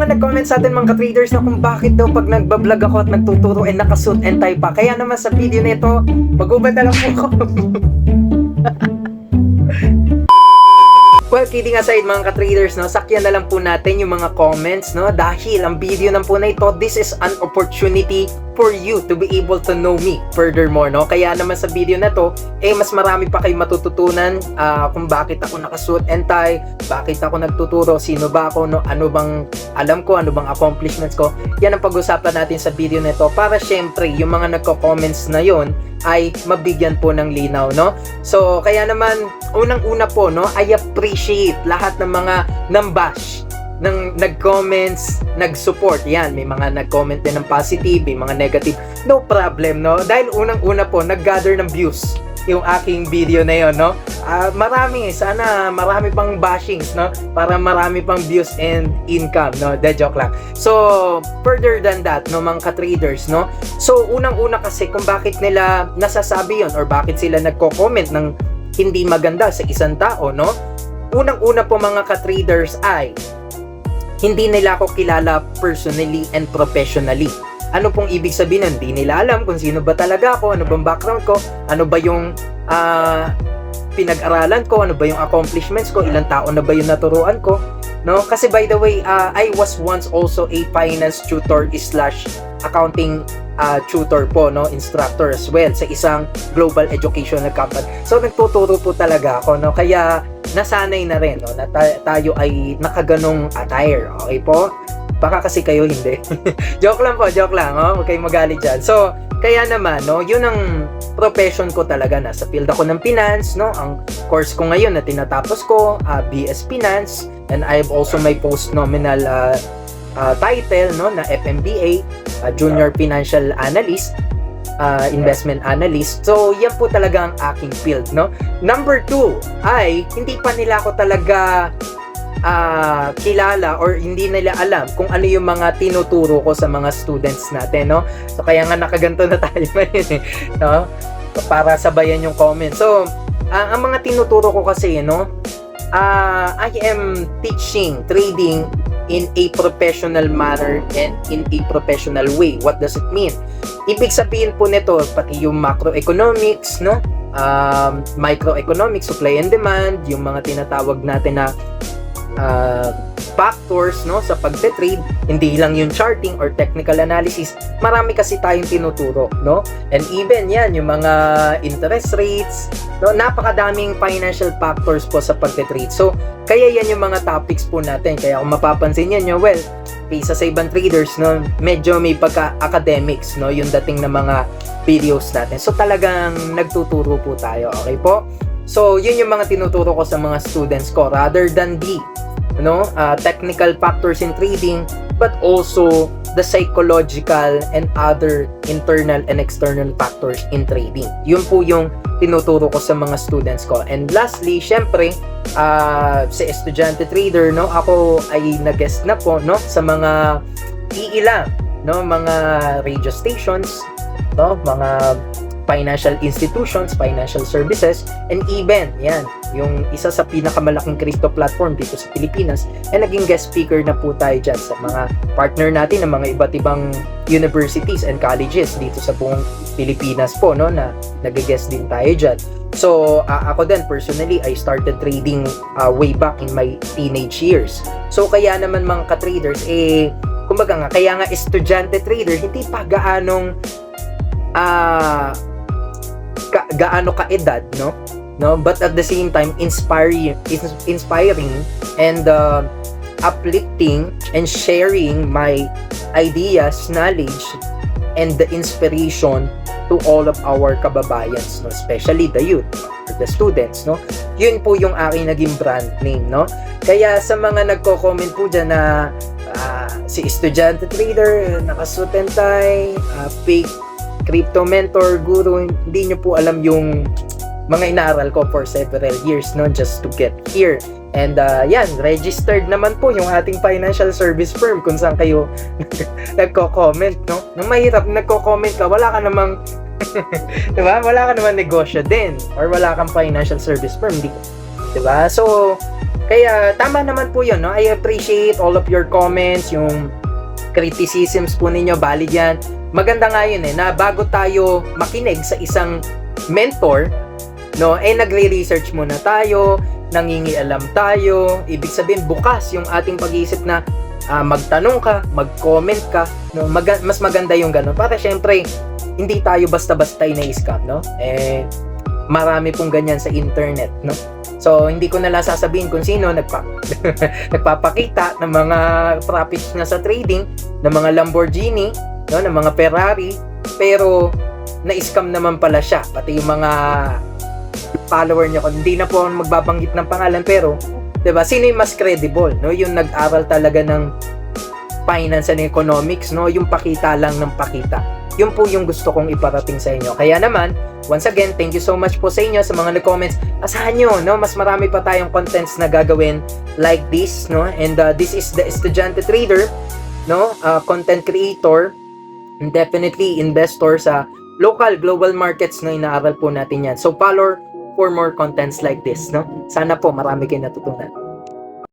mga nag-comment sa atin mga ka-traders na kung bakit daw pag nagbablog ako at nagtuturo ay nakasuit and tie pa. Kaya naman sa video nito, mag-ubad na lang po ako. Well, kidding aside mga ka-traders, no, sakyan na lang po natin yung mga comments, no, dahil ang video ng po na ito, this is an opportunity for you to be able to know me furthermore, no. Kaya naman sa video na to, mas marami pa kayong matututunan kung bakit ako nakasuit and tie, bakit ako nagtuturo, sino ba ako, no, ano bang alam ko, ano bang accomplishments ko. Yan ang pag-usapan natin sa video na ito para syempre yung mga nagko-comments na yon ay mabigyan po ng linaw, no? So, kaya naman, unang-una po, no, I appreciate lahat ng mga nambash, ng nag-comments, nag-support. Yan, may mga nag-comment din ng positive, may mga negative. No problem, no? Dahil unang-una po, nag-gather ng views yung aking video na yon, no? Sana marami pang bashings, no? Para marami pang views and income, no? De joke lang. So, further than that, no, mga ka-traders, no? So, unang-una kasi kung bakit nila nasasabi yon or bakit sila nagko-comment ng hindi maganda sa isang tao, no? Unang-una po mga ka-traders ay hindi nila ako kilala personally and professionally. Ano pong ibig sabihin? Hindi nila alam kung sino ba talaga ako, ano bang background ko, ano ba yung pinag-aralan ko, ano ba yung accomplishments ko, ilang taon na ba yung naturuan ko, no? Kasi by the way, I was once also a finance tutor / accounting tutor po, no, instructor as well sa isang global educational company. So nagtuturo po talaga ako, no? Kaya nasanay na rin, no, na tayo ay nakaganong attire, okay po? Baka kasi kayo hindi. Joke lang po, joke lang, oh. Huwag kayong magalit dyan. So, kaya naman, no, yun ang profession ko talaga. Nasa field ako ng finance, no. Ang course ko ngayon na tinatapos ko, BS Finance, and I have also my post-nominal title, no, na FMBA, Junior Financial Analyst, investment analyst. So, yan po talaga ang aking field, no. Number 2 ay, hindi pa nila ako talaga kilala or hindi nila alam kung ano yung mga tinuturo ko sa mga students natin, no? So, kaya nga nakaganto na tayo ngayon, no? Para sabayan yung comment. So, ang mga tinuturo ko kasi, no? I am teaching trading in a professional manner and in a professional way. What does it mean? Ibig sabihin po nito, pati yung macroeconomics, no? Microeconomics, supply and demand, yung mga tinatawag natin na factors, no, sa pagte-trade, hindi lang yung charting or technical analysis, marami kasi tayong tinuturo, no, and even yan, yung mga interest rates, no, napakadaming financial factors po sa pagte-trade. So, kaya yan yung mga topics po natin. Kaya kung mapapansin nyo, well, kaysa sa ibang traders, no, medyo may pagka-academics, no, yung dating na mga videos natin. So, talagang nagtuturo po tayo, okay po? So, yun yung mga tinuturo ko sa mga students ko rather than the technical factors in trading, but also the psychological and other internal and external factors in trading. Yun po yung tinuturo ko sa mga students ko. And lastly, syempre, sa estudyante trader, no, ako ay nag-guest na po, no, sa mga iilang, no, mga radio stations, no, mga financial institutions, financial services, and even, yan, yung isa sa pinakamalaking crypto platform dito sa Pilipinas, ay naging guest speaker na po tayo dyan sa mga partner natin ng mga iba't ibang universities and colleges dito sa buong Pilipinas po, no, na nag-guest din tayo dyan. So, ako din, personally, I started trading way back in my teenage years. So, kaya naman mga ka-traders, kumbaga nga, kaya nga estudyante trader, hindi pa gaano ka-edad, no, but at the same time inspiring and uplifting and sharing my ideas, knowledge, and the inspiration to all of our kababayans, no, especially the youth or the students, no. Yun po yung aking naging brand name, no. Kaya sa mga nagko-comment po dyan na si estudyante trader, nakasuit and tie, fake crypto mentor, guru, hindi nyo po alam yung mga inaaral ko for several years, no, just to get here. And yan, registered naman po yung ating financial service firm kung saan kayo nagko-comment, no. Nang mahirap, nagko-comment ka, wala ka namang diba? Wala ka naman negosyo din or wala kang financial service firm, 'Diba? So, kaya tama naman po 'yun, no? I appreciate all of your comments, yung criticisms po ninyo, valid yan. Maganda nga yun na bago tayo makinig sa isang mentor, no, nagre-research muna tayo, nangingialam tayo, ibig sabihin bukas yung ating pag-iisip na magtanong ka, mag-comment ka, no, mas maganda yung gano'n. Para syempre, hindi tayo basta-basta ina-scam, no? Marami pong ganyan sa internet, no? So, hindi ko na lang sasabihin kung sino nagpapakita ng mga profits na sa trading, ng mga Lamborghini, no, ng mga Ferrari, pero na-scam naman pala siya. Pati yung mga follower niya, hindi na po ako magbabanggit ng pangalan, pero 'di ba, sino yung mas credible, no? Yung nag-aral talaga ng finance and economics, no? Yung pakita lang ng pakita. Yun po yung gusto kong iparating sa inyo. Kaya naman, once again, thank you so much po sa inyo, sa mga nag-comments. Asahan nyo, no? Mas marami pa tayong contents na gagawin like this, no? And this is the Estudyante Trader, no? Content creator, and definitely investor sa local, global markets na inaaral po natin yan. So, follow for more contents like this, no? Sana po marami kayo natutunan.